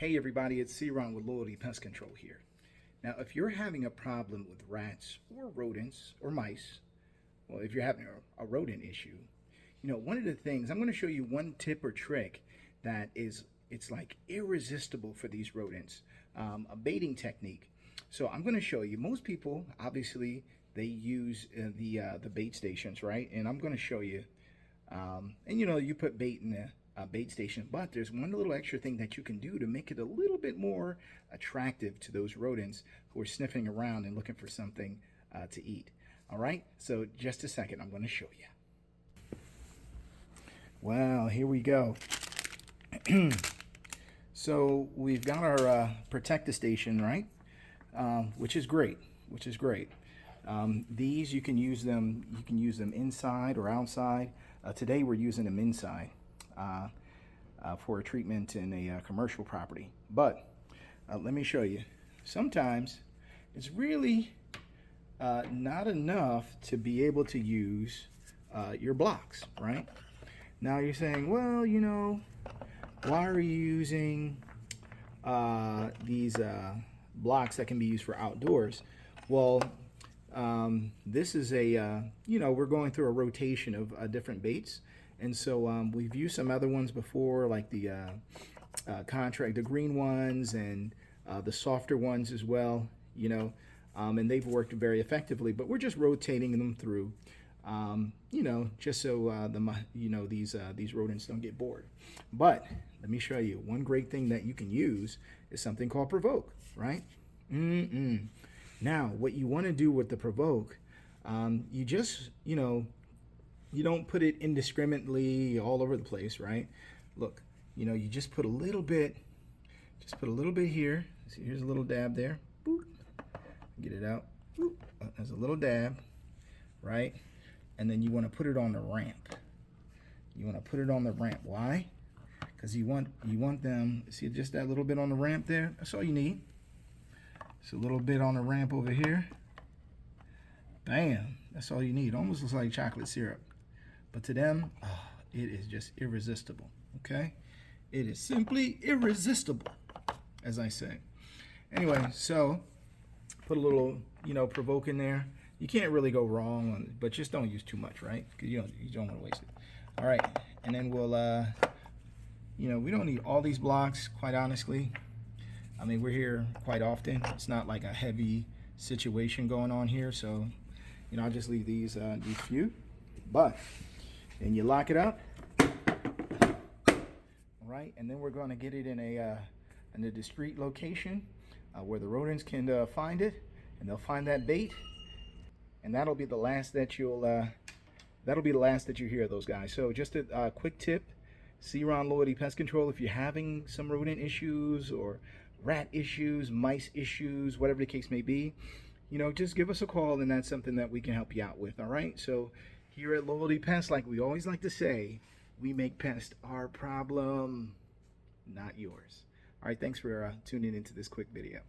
Hey everybody, it's C-Ron with Loyalty Pest Control here. Now, if you're having a problem with rats or rodents or mice, well, if you're having a rodent issue, one of the things, I'm going to show you one tip or trick that it's like irresistible for these rodents, a baiting technique. So I'm going to show you, most people, obviously, they use the bait stations, right? And I'm going to show you, you put bait in the bait station, but there's one little extra thing that you can do to make it a little bit more attractive to those rodents who are sniffing around and looking for something to eat. All right, so just a second, I'm going to show you. Well, here we go. So we've got our protector station, right? Which is great. These you can use them inside or outside. Today we're using them inside. For a treatment in a commercial property. But let me show you. Sometimes it's really not enough to be able to use your blocks, right? Now you're saying, well, why are you using these blocks that can be used for outdoors? Well, this is we're going through a rotation of different baits. And so we've used some other ones before, like the the green ones and the softer ones as well, and they've worked very effectively. But we're just rotating them through, just so these rodents don't get bored. But let me show you one great thing that you can use is something called Provoke, right? Now, what you want to do with the Provoke, you just you don't put it indiscriminately all over the place, right? Look, you just put a little bit, here. See, here's a little dab there. Boop. Get it out. Boop. There's a little dab, right? And then you want to put it on the ramp. Why? Because you want them, see just that little bit on the ramp there? That's all you need. It's a little bit on the ramp over here. Bam. That's all you need. Almost looks like chocolate syrup. But to them, it is just irresistible, okay? It is simply irresistible, as I say. Anyway, so put a little, Provoke in there. You can't really go wrong, but just don't use too much, right? Because you don't want to waste it. All right, and then we'll, we don't need all these blocks, quite honestly. I mean, we're here quite often. It's not like a heavy situation going on here, so, I'll just leave these few. But then you lock it up, all right? And then we're going to get it in a discreet location where the rodents can find it, and they'll find that bait, and that'll be the last that you hear of those guys. So just a quick tip: C-Ron Loyalty Pest Control. If you're having some rodent issues or rat issues, mice issues, whatever the case may be, just give us a call, and that's something that we can help you out with. All right, so here at Loyalty Pest, like we always like to say, we make pests our problem, not yours. All right, thanks for tuning into this quick video.